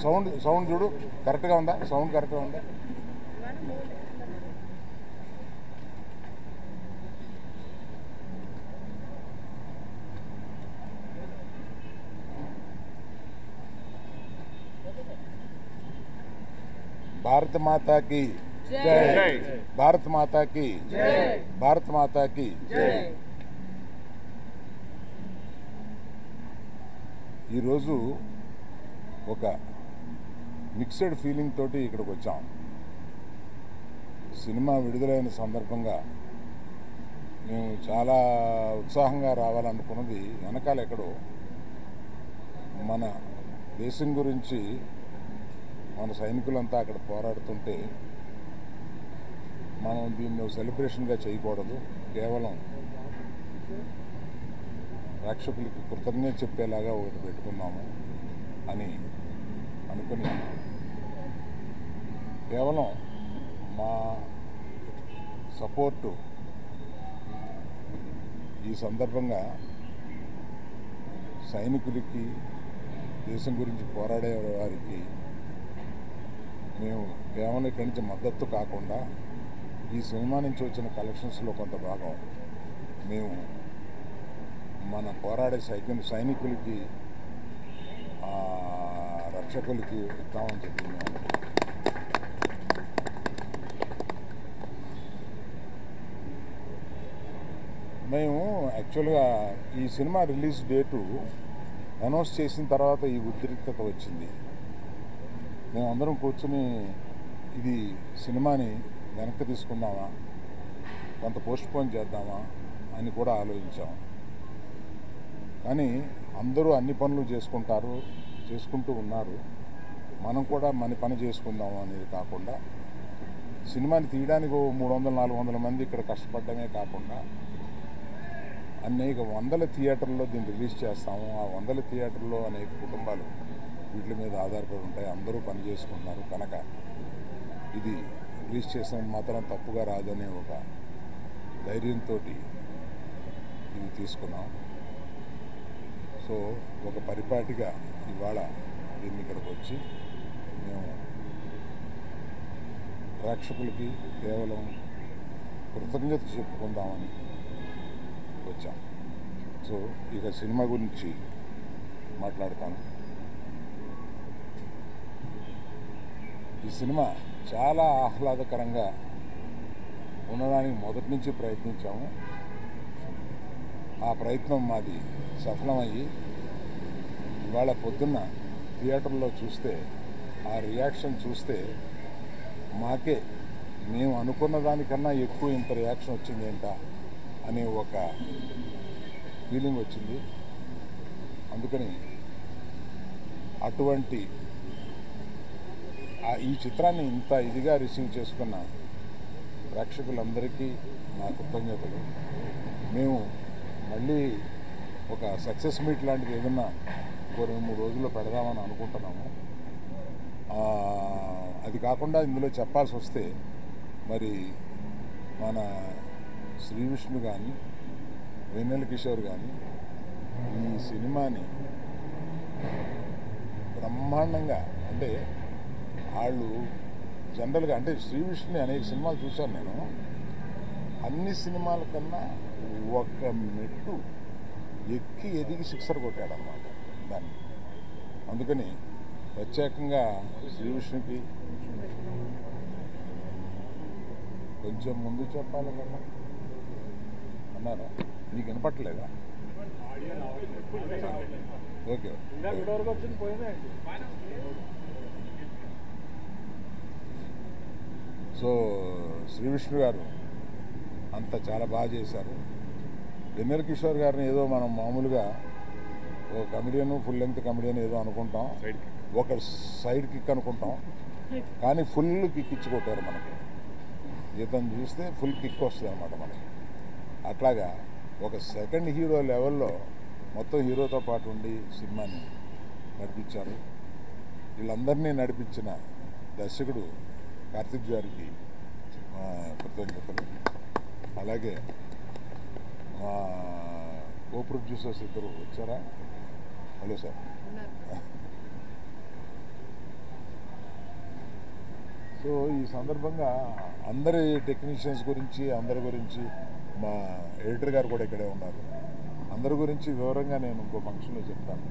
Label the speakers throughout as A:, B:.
A: Sound sound చూడు కరెక్ట్గా ఉందా? సౌండ్ కరెక్ట్గా ఉందా? భారత మాతాకి జై, భారత మాతాకి జై, భారత మాతాకి జై. ఈరోజు ఒక మిక్స్డ్ ఫీలింగ్ తోటి ఇక్కడికి వచ్చాం. సినిమా విడుదలైన సందర్భంగా మేము చాలా ఉత్సాహంగా రావాలనుకున్నది వెనకాల ఎక్కడో మన దేశం గురించి మన సైనికులంతా అక్కడ పోరాడుతుంటే మనం దీన్ని సెలబ్రేషన్గా చేయకూడదు, కేవలం ప్రేక్షకులకి కృతజ్ఞత చెప్పేలాగా ఒకటి పెట్టుకున్నాము అని అనుకుని కేవలం మా సపోర్టు ఈ సందర్భంగా సైనికులకి, దేశం గురించి పోరాడే వారికి మేము కేవలం ఇక్కడి నుంచి మద్దతు కాకుండా ఈ సినిమా నుంచి వచ్చిన కలెక్షన్స్లో కొంత భాగం మేము మన పోరాడే సైనికులకి, రక్షకులకి ఇస్తామని చెప్పి మేము యాక్చువల్గా ఈ సినిమా రిలీజ్ డేటు అనౌన్స్ చేసిన తర్వాత ఈ ఉద్రిక్తత వచ్చింది. మేమందరం కూర్చుని ఇది సినిమాని వెనక్కి తీసుకుందామా, కొంత పోస్ట్పోన్ చేద్దామా అని కూడా ఆలోచించాం. కానీ అందరూ అన్ని పనులు చేసుకుంటూ ఉన్నారు. మనం కూడా మన పని చేసుకుందాము అనేది కాకుండా సినిమాని తీయడానికి 300-400 మంది ఇక్కడ కష్టపడమే కాకుండా అనేక వందల థియేటర్లో దీన్ని రిలీజ్ చేస్తాము. ఆ 100 థియేటర్లో అనేక కుటుంబాలు వీటి మీద ఆధారపడి ఉంటాయి. అందరూ పని చేసుకుంటున్నారు కనుక ఇది రిలీజ్ చేసిన మాత్రం తప్పుగా రాదనే ఒక ధైర్యంతో ఇది తీసుకున్నాం. సో ఒక పరిపాటిగా ఇవాళ దీన్ని ఇక్కడికి వచ్చి మేము ప్రేక్షకులకి కేవలం కృతజ్ఞత చెప్పుకుందామని వచ్చాం. సో ఇక సినిమా గురించి మాట్లాడతాను. ఈ సినిమా చాలా ఆహ్లాదకరంగా ఉండడానికి మొదటి నుంచి ప్రయత్నించాము. ఆ ప్రయత్నం మాది సఫలమయ్యి ఇవాళ పొద్దున్న థియేటర్లో చూస్తే ఆ రియాక్షన్ చూస్తే మాకే మేము అనుకున్న దానికన్నా ఎక్కువ ఇంత రియాక్షన్ వచ్చింది ఏంటా అనే ఒక ఫీలింగ్ వచ్చింది. అందుకని అటువంటి ఈ చిత్రాన్ని ఇంత ఇదిగా రిసీవ్ చేసుకున్న ప్రేక్షకులందరికీ నా కృతజ్ఞతలు. మేము మళ్ళీ ఒక సక్సెస్ మీట్ లాంటిది ఏదన్నా 2-3 రోజుల్లో పెడదామని అనుకుంటున్నాము. అది కాకుండా ఇందులో చెప్పాల్సి వస్తే మరి మన శ్రీ విష్ణు కానీ, వెన్నెల కిషోర్ కానీ ఈ సినిమాని బ్రహ్మాండంగా, అంటే వాళ్ళు జనరల్గా అంటే శ్రీ విష్ణుని అనేక సినిమాలు చూశాను నేను. అన్ని సినిమాల కన్నా ఒక మెట్టు ఎక్కి ఎదిగి సిక్సర్ కొట్టాడన్నమాట దాన్ని. అందుకని ప్రత్యేకంగా శ్రీ విష్ణుకి కొంచెం ముందు చెప్పాలి కదా అన్నారా? నీకు వినపట్టలేదా? ఓకే. సో శ్రీ విష్ణు గారు అంతా చాలా బాగా చేశారు. వెన్నెల కిషోర్ గారిని ఏదో మనం మామూలుగా ఓ కమెడియన్, ఫుల్ లెంగ్త్ కమెడియన్ ఏదో అనుకుంటాం, ఒక సైడ్ కిక్ అనుకుంటాం, కానీ ఫుల్ కిక్ ఇచ్చి కొట్టారు మనకి. ఇతను చూస్తే ఫుల్ కిక్ వస్తుంది అన్నమాట మనకి. అట్లాగా ఒక సెకండ్ హీరో లెవెల్లో మొత్తం హీరోతో పాటు ఉండి సినిమాని నడిపించారు. వీళ్ళందరినీ నడిపించిన దర్శకుడు కార్తిక్ గారికి కృతజ్ఞతలు. అలాగే మా కో ప్రొడ్యూసర్స్ ఇద్దరు వచ్చారా? Hello sir. సో ఈ సందర్భంగా అందరి టెక్నీషియన్స్ గురించి అందరి గురించి మా ఎడిటర్ గారు కూడా ఇక్కడే ఉన్నారు. అందరి గురించి వివరంగా నేను ఇంకో ఫంక్షన్లో చెప్తాను.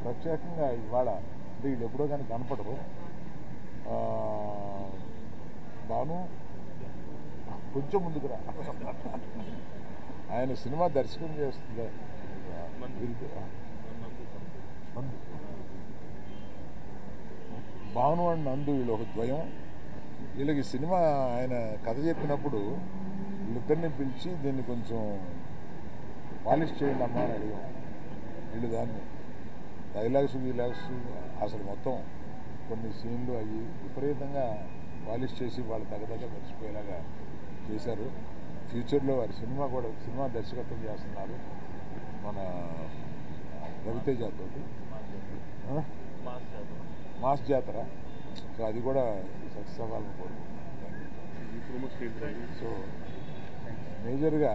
A: ప్రత్యేకంగా ఇవాళ అంటే వీళ్ళు ఎప్పుడో కానీ కనపడరు. బాను కొంచెం ముందుకురా. ఆయన సినిమా దర్శకం చేస్తుంది. భాను అండ్ నందు వీళ్ళు ఒక ద్వయం. వీళ్ళకి సినిమా ఆయన కథ చెప్పినప్పుడు వీళ్ళిద్దరిని పిలిచి దీన్ని కొంచెం పాలిష్ చేయండి అమ్మా అని అడిగాం. వీళ్ళు దాన్ని డైలాగ్స్ అసలు మొత్తం కొన్ని సీన్లు అవి విపరీతంగా పాలిష్ చేసి వాళ్ళు దగ్గర మర్చిపోయేలాగా చేశారు. ఫ్యూచర్లో వారి సినిమా దర్శకత్వం చేస్తున్నారు మన రవితేజతో మాస్ జాతర. సో అది కూడా సక్సెస్ అవ్వాలని కోరుకుంటున్నాను. సో మేజర్గా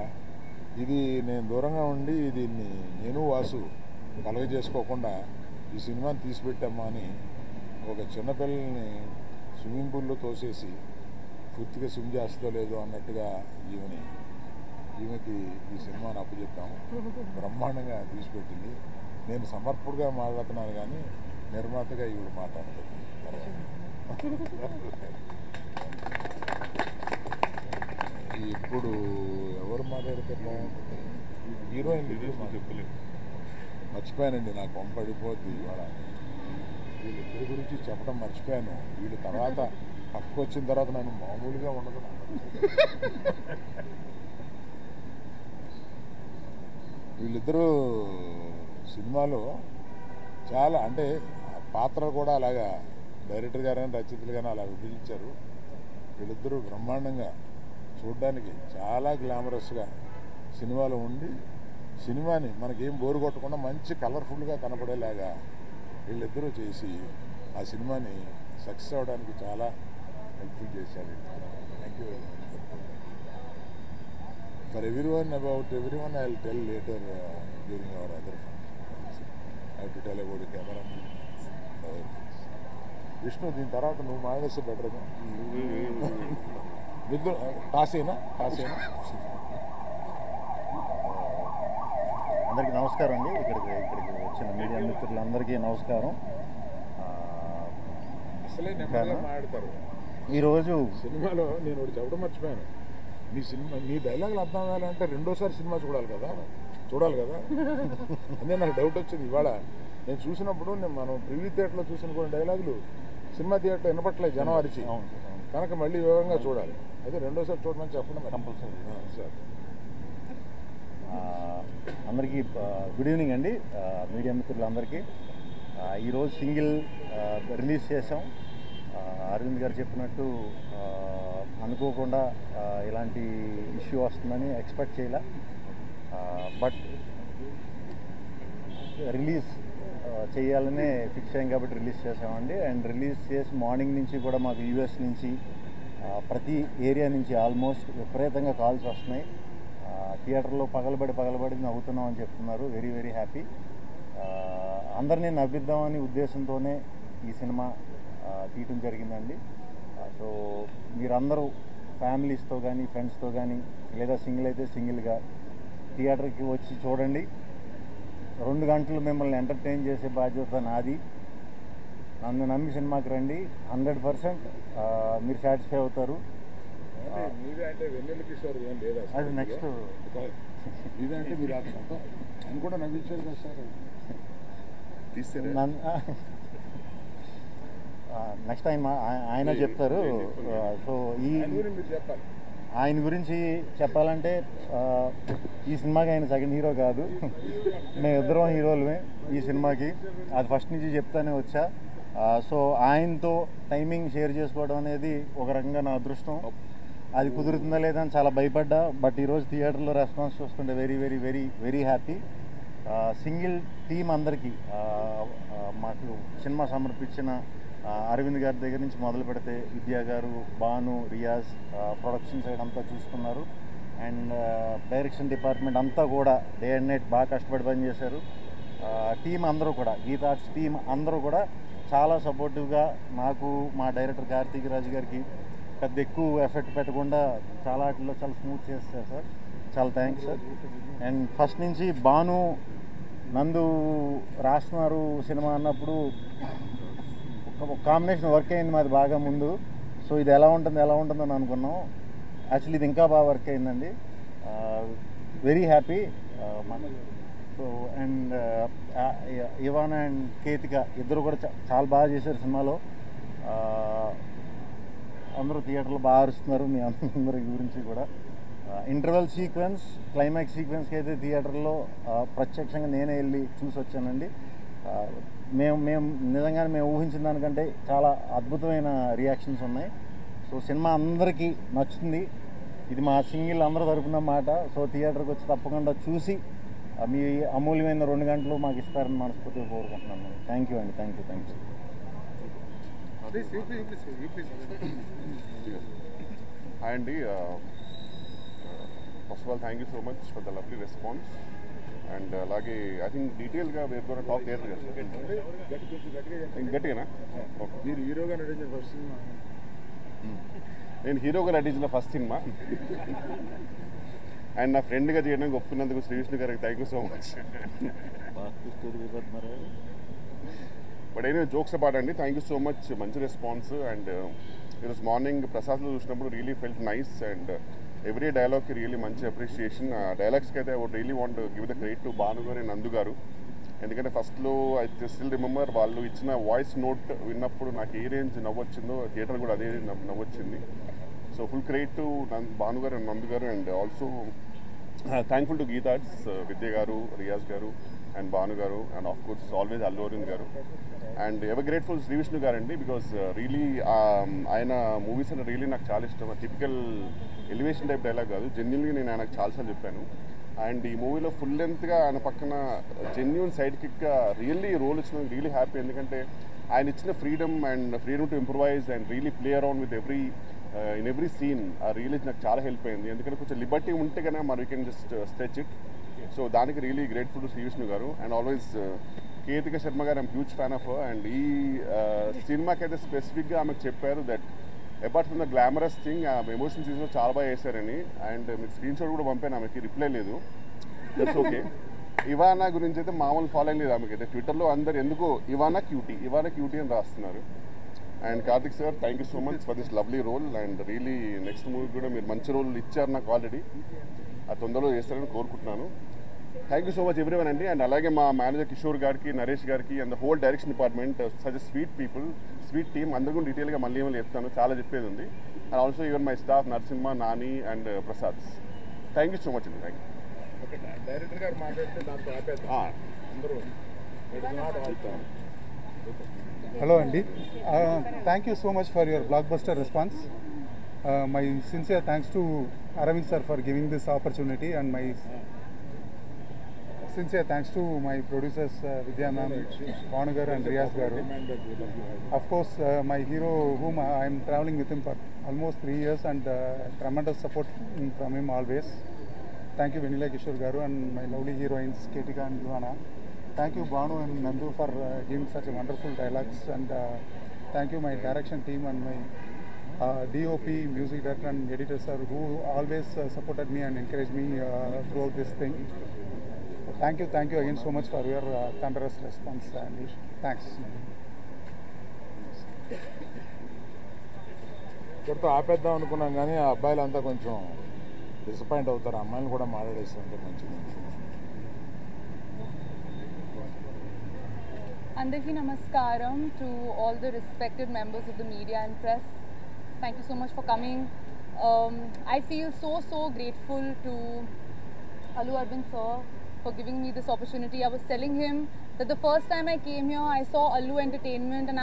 A: ఇది నేను దూరంగా ఉండి దీన్ని నేను వాసు కలగజేసుకోకుండా ఈ సినిమాని తీసిపెట్టామా అని ఒక చిన్నపిల్లల్ని స్విమ్మింగ్ పూల్లో తోసేసి పూర్తిగా స్విమ్ చేస్తుందో లేదో అన్నట్టుగా ఈమెకి ఈ సినిమాని అప్పచెప్పాము. బ్రహ్మాండంగా తీసిపెట్టింది. నేను సమర్పుడుగా మాట్లాడుతున్నాను కానీ నిర్మాతగా ఈవిడ మాట్లాడుతుంది. ఇప్పుడు ఎవరు మాట్లాడితే బాగుంటుంది? హీరోయిన్ మర్చిపోయానండి, నాకు పంపడిపోద్ది ఇవాళ. వీళ్ళిద్దరి గురించి చెప్పడం మర్చిపోయాను. వీళ్ళు తర్వాత పక్కకు వచ్చిన తర్వాత నన్ను మామూలుగా ఉండదు. వీళ్ళిద్దరూ సినిమాలో చాలా అంటే పాత్రలు కూడా అలాగా డైరెక్టర్ గారైనా రచయితలు కానీ అలా విభజించారు. వీళ్ళిద్దరూ బ్రహ్మాండంగా చూడడానికి చాలా గ్లామరస్గా సినిమాలో ఉండి సినిమాని మనకేం బోరు కొట్టకుండా మంచి కలర్ఫుల్గా కనపడేలాగా వీళ్ళిద్దరూ చేసి ఆ సినిమాని సక్సెస్ అవ్వడానికి చాలా హెల్ప్ఫుల్ చేశారు. Thank you very much. For about every one I will tell later during hour other functions. I have to tell about camera Vishnu. దీని తర్వాత నువ్వు మాట్లాడిస్తే బెటర్గా. కాసేనా
B: అందరికీ నమస్కారం అండి. ఇక్కడికి వచ్చిన మీడియా మిత్రులందరికీ నమస్కారం.
A: అసలే నెమ్మదిగా మాట్లాడతారు.
B: ఈరోజు
A: సినిమాలో నేను ఒకటి చెప్పడం మర్చిపోయాను. నీ డైలాగులు అర్థం అవ్వాలంటే రెండోసారి సినిమా చూడాలి కదా. అదే నాకు డౌట్ వచ్చింది ఇవాళ. నేను చూసినప్పుడు మనం ప్రివ్యూ థియేటర్లో చూసిన కొన్ని డైలాగులు సినిమా థియేటర్ వినపట్లేదు జనం అరిచి. కనుక మళ్ళీ వివరంగా చూడాలి. అదే రెండోసారి చూడమని చెప్పండి
B: కంపల్సరీ.
A: సార్
B: అందరికీ గుడ్ ఈవినింగ్ అండి. మీడియా మిత్రులందరికీ ఈరోజు సింగిల్ రిలీజ్ చేసాం. అరవింద్ గారు చెప్పినట్టు అనుకోకుండా ఇలాంటి ఇష్యూ వస్తుందని ఎక్స్పెక్ట్ చేయలే. బట్ రిలీజ్ చేయాలనే ఫిక్స్ అయ్యాం కాబట్టి రిలీజ్ చేసామండి. అండ్ రిలీజ్ చేసి మార్నింగ్ నుంచి కూడా మాకు యూఎస్ నుంచి ప్రతి ఏరియా నుంచి ఆల్మోస్ట్ విపరీతంగా కాల్స్ వస్తున్నాయి. థియేటర్లో పగలబడి నవ్వుతున్నాం అని చెప్తున్నారు. Very very happy. అందరినీ నవ్విద్దామని ఉద్దేశంతోనే ఈ సినిమా తీయటం జరిగిందండి. సో మీరందరూ ఫ్యామిలీస్తో కానీ ఫ్రెండ్స్తో కానీ లేదా సింగిల్ అయితే సింగిల్గా థియేటర్కి వచ్చి చూడండి. 2 గంటలు మిమ్మల్ని ఎంటర్టైన్ చేసే బాధ్యత నాది. నన్ను నమ్మి సినిమాకి రండి. 100% మీరు సాటిస్ఫై అవుతారు. అది నెక్స్ట్
A: ఇదంటే మీరు అని కూడా నవ్వించారు కదా సార్.
B: నెక్స్ట్ ఆయన చెప్తారు. సో ఆయన గురించి చెప్పాలంటే ఈ సినిమాకి ఆయన సెకండ్ హీరో కాదు, మేమిద్దరం హీరోలమే ఈ సినిమాకి. అది ఫస్ట్ నుంచి చెప్తానే వచ్చా. సో ఆయనతో టైమింగ్ షేర్ చేసుకోవడం అనేది ఒక రకంగా నా అదృష్టం. అది కుదురుతుందా లేదా అని చాలా భయపడ్డా. బట్ ఈరోజు థియేటర్లో రెస్పాన్స్ చూస్తుంటే very very very very happy. Single team అందరికీ మాకు సినిమా సమర్పించిన అరవింద్ గారి దగ్గర నుంచి మొదలు పెడితే విద్యా గారు, భాను, రియాజ్ ప్రొడక్షన్ సైడ్ అంతా చూసుకున్నారు. అండ్ డైరెక్షన్ డిపార్ట్మెంట్ అంతా కూడా డే అండ్ నైట్ బాగా కష్టపడి పనిచేశారు. టీం అందరూ కూడా, గీతా ఆర్ట్స్ టీం అందరూ కూడా చాలా సపోర్టివ్గా నాకు మా డైరెక్టర్ కార్తీక్ రాజు గారికి పెద్ద ఎక్కువ ఎఫెక్ట్ పెట్టకుండా చాలా వాటిలో చాలా స్మూత్ చేస్తారు సార్. చాలా థ్యాంక్స్ సార్. అండ్ ఫస్ట్ నుంచి భాను నందు రాస్తున్నారు సినిమా అన్నప్పుడు ఒక కాంబినేషన్ వర్క్ అయింది మాది బాగా ముందు. సో ఇది ఎలా ఉంటుందని అనుకున్నాం. యాక్చువల్లీ ఇది ఇంకా బాగా వర్క్ అయిందండి. Very happy. So and Ivan and Ketika ఇద్దరు కూడా చాలా బాగా చేశారు సినిమాలో. అందరూ థియేటర్లో బాగా అరుస్తున్నారు. మీ అందరి గురించి కూడా ఇంటర్వెల్ సీక్వెన్స్, క్లైమాక్స్ సీక్వెన్స్కి అయితే థియేటర్లో ప్రత్యక్షంగా నేనే వెళ్ళి చూసి వచ్చానండి. మేము నిజంగానే మేము ఊహించిన దానికంటే చాలా అద్భుతమైన రియాక్షన్స్ ఉన్నాయి. సో సినిమా అందరికీ నచ్చుతుంది. ఇది మా సింగిల్ అందరూ తరపున మాట. సో థియేటర్కి వచ్చి తప్పకుండా చూసి మీ అమూల్యమైన 2 గంటలు మాకు ఇస్తారని మనస్ఫూర్తిగా కోరుకుంటున్నాను. థ్యాంక్ యూ అండి. Thank you.
C: హాయ్ అండి. First of all thank you so much for the lovely response. And అలాగే ఐ థింక్ డీటెయిల్గా వేర్ గోనా టాక్ థియేటర్ గట్టిగానా?
A: మీరు హీరోగా నటించిన ఫస్ట్ సినిమా?
C: నేను హీరోగా నటించిన ఫస్ట్ సినిమా అండ్ నా ఫ్రెండ్గా చేయడానికి ఒప్పుకున్నందుకు శ్రీ విష్ణు గారికి thank you so much. But అయినా జోక్స్ అపార్ట్ అండి, థ్యాంక్ యూ సో మచ్. మంచి రెస్పాన్స్. అండ్ ఈరోజు మార్నింగ్ ప్రసాద్లో చూసినప్పుడు really felt nice. And every డైలాగ్కి రియలీ మంచి అప్రిషియేషన్. డైలాగ్స్కి అయితే I would really want give the credit to Bhanu garu and Nandu గారు. ఎందుకంటే ఫస్ట్లో ఐ స్టిల్ రిమెంబర్ వాళ్ళు ఇచ్చిన వాయిస్ నోట్ విన్నప్పుడు నాకు ఏ రేంజ్ నవ్వొచ్చిందో థియేటర్ కూడా అదే నవ్వొచ్చింది. So full credit to Bhanu garu and Nandu garu. And also thankful to Geetha Arts Vidya garu, Riyaz garu and Bhanu garu and of course always Allu Aravind garu. And ever grateful Sri Vishnu garu అండి, బికాస్ రియలీ ఆయన మూవీస్ అంటే రియలీ నాకు చాలా ఇష్టం. టిపికల్ ఎలివేషన్ టైప్ డైలాగ్ కాదు, జెన్యున్గా నేను ఆయనకు చాలాసార్లు చెప్పాను. అండ్ ఈ మూవీలో ఫుల్ లెంత్గా ఆయన పక్కన జెన్యున్ సైడ్ కిక్గా రియల్లీ రోల్ ఇచ్చినందుకు రియలీ హ్యాపీ. ఎందుకంటే ఆయన ఇచ్చిన freedom to improvise and really play around with in every scene really నాకు చాలా హెల్ప్ అయింది. ఎందుకంటే కొంచెం లిబర్టీ ఉంటే కనుక మరి we can just stretch it. So దానికి really grateful to Sri Vishnu garu. And always Ketika Sharma garu I'm huge fan of. And ఈ సినిమాకి అయితే స్పెసిఫిక్గా ఆమెకు చెప్పారు that apart from the glamorous thing emotion సీన్స్లో చాలా బాగా వేశారని. అండ్ మీకు స్క్రీన్ షాట్ కూడా పంపాను, ఆమెకి రిప్లై లేదు. That's okay. ఇవానా గురించి అయితే మామూలు ఫాలోయింగ్ లేదు ఆమెకి అయితే. ట్విట్టర్లో అందరు ఎందుకో ఇవానా క్యూటీ అని రాస్తున్నారు. And Karthik sir, thank you so much for this lovely role. And really next movie కూడా మీరు మంచి రోల్ ఇచ్చారు నాకు ఆల్రెడీ. ఆ తొందరలో చేస్తారని కోరుకుంటున్నాను. Thank you so much everyone అండి. అండ్ అలాగే మా మేనేజర్ కిషోర్ గారికి, నరేష్ గారికి and the whole direction department, such sweet people, sweet team, అందరూ కూడా డీటెయిల్గా మళ్ళీ చెప్తాను, చాలా చెప్పేది ఉంది. And also even my staff Narasimha, Nani and Prasad. Thank you so much అండి. Thank you.
A: డైరెక్టర్ గారు మాట్లాడితే దాంతో ఆపేద్దాం. అందరూ
D: Hello Andy, thank you so much for your blockbuster response. My sincere thanks to Aravind sir for giving this opportunity, and my sincere thanks to my producers Vidya ma'am, Bhanu garu and Riyaz garu. Of course my hero whom I am traveling with him for almost 3 years, and tremendous support from him always. Thank you Vanilla Kishore garu and my lovely heroines Ketika and Luana. Thank you Bhanu and Nandu for giving such a wonderful dialogues, and thank you my direction team and my DOP, music director and editor sir, who always supported me and encouraged me throughout this thing. Thank you again so much for your thunderous response, Andy. Thanks.
A: ఇక్కడితో ఆపేద్దాం అనుకున్నాం కానీ ఆ అబ్బాయిలు అంతా కొంచెం disappoint అవుతారు. అమ్మాయిలు కూడా మాట్లాడేస్తుంటే మంచిది.
E: Andarki Namaskaram to all the respected members of the media and press. Thank you so much for coming. I feel so grateful to Allu Arvind sir for giving me this opportunity. I was telling him that the first time I came here, I saw Allu Entertainment, and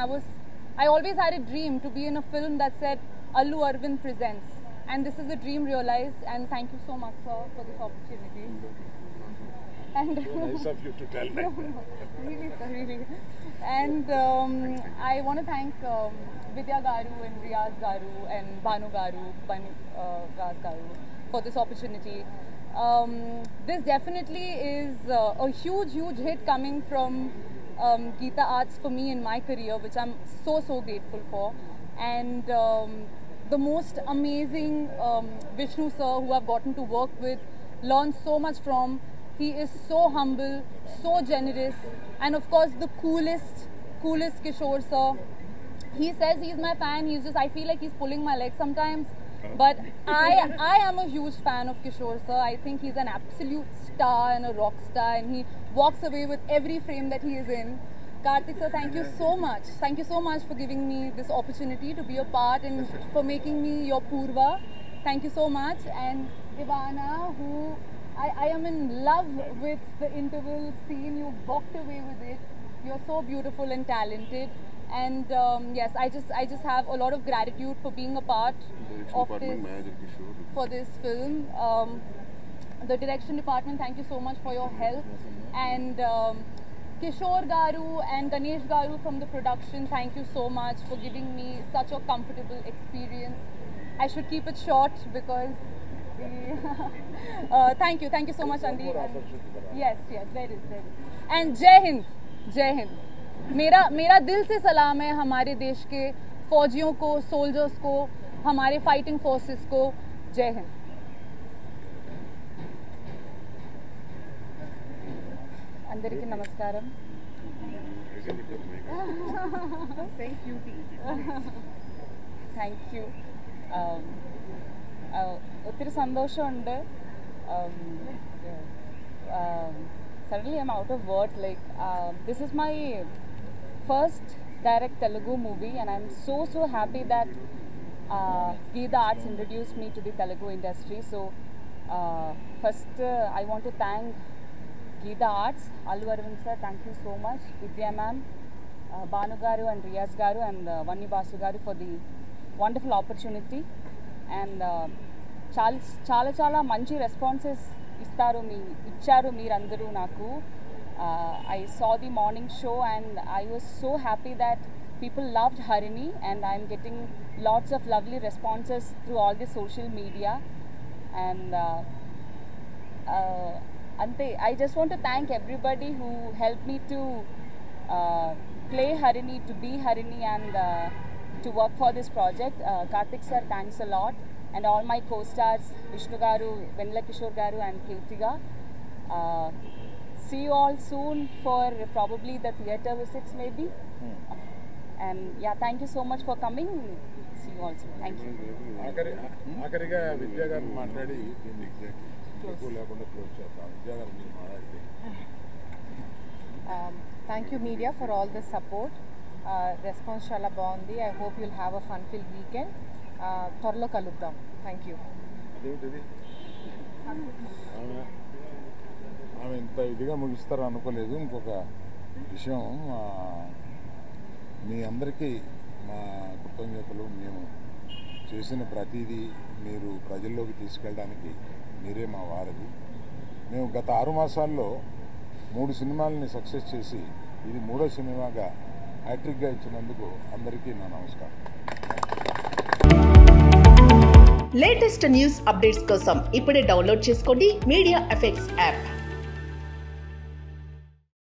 E: I always had a dream to be in a film that said Allu Arvind presents, and this is a dream realized. And thank you so much sir for this opportunity. And
A: Nice of you to tell me.
E: Really sir, really. And I want to thank Vidya garu and Riyaz garu and Bhanu garu, Raz garu for this opportunity. This definitely is a huge hit coming from Geeta Arts for me in my career, which I'm so grateful for. And the most amazing Vishnu sir, who I've gotten to work with, learn so much from. He is so humble, so generous, and of course the coolest Kishore sir. He says he's my fan. I feel like he's pulling my leg sometimes. But I am a huge fan of Kishore sir. I think he's an absolute star and a rock star, and he walks away with every frame that he is in. Karthik sir, thank you so much. Thank you so much for giving me this opportunity to be a part and for making me your Purva. Thank you so much. And Ivana, who I am in love with the interval scene. You walked away with it. You're so beautiful and talented. And yes, I just have a lot of gratitude for being a part of this film. The direction department, thank you so much for your help. And Kishore Garu and Ganesh Garu from the production, thank you so much for giving me such a comfortable experience. I should keep it short because thank you so much, Andy. Yes, there is. And Jai Hind, Jai Hind. मेरा दिल से सलाम है हमारे देश के फौजियों को, सोल्जर्स को, हमारे फाइटिंग फोर्सेस को. जय हिंद. అందరికీ నమస్కారం. Thank you. ഒത്തിരി സന്തോഷമുണ്ട്. Suddenly I'm out of words. Like this is my first direct Telugu movie, and I'm so happy that Geeta Arts introduced me to the Telugu industry. So first I want to thank Geeta Arts, Allu Arvind sir, thank you so much, Vidya ma'am, Banu garu and Riyaz garu and Vanni Basu garu for the wonderful opportunity. And చాలా మంచి responses ఇచ్చారు మీరందరూ నాకు. I saw the morning show and I was so happy that people loved Harini, and I'm getting lots of lovely responses through all the social media. And ante I just want to thank everybody who helped me to play Harini, to be Harini, and to work for this project. Karthik sir, thanks a lot. And all my co-stars, Vishnu garu, Venla Kishore garu and Kirtiga. See you all soon for probably the theatre visits maybe. And yeah, thank you so much for coming. See you all soon. Thank you.
A: ఆఖరిగా విద్యా గారు మాట్లాడి దీన్ని ఎక్కువ లేకుండా close చేస్తాం. విద్యా గారు మీరు మాట్లాడితే.
F: Thank you media for all the support. Response చాలా బాగుంది. I hope you'll have a fun-filled weekend. త్వరలో కలుద్దాం. Thank you.
A: ఆమె ఇంత ఇదిగా ముగిస్తారు అనుకోలేదు. ఇంకొక విషయం, మీ అందరికీ మా కృతజ్ఞతలు. మేము చేసిన ప్రతిదీ మీరు ప్రజల్లోకి తీసుకెళ్ళడానికి మీరే మా వారధి. మేము గత 6 మాసాల్లో 3 సినిమాలని సక్సెస్ చేసి ఇది 3వ సినిమాగా హ్యాట్రిక్గా ఇచ్చినందుకు అందరికీ నా నమస్కారం.
G: లేటెస్ట్ న్యూస్ అప్డేట్స్ కోసం ఇప్పుడే డౌన్లోడ్ చేసుకోండి మీడియా ఎఫెక్ట్స్ యాప్.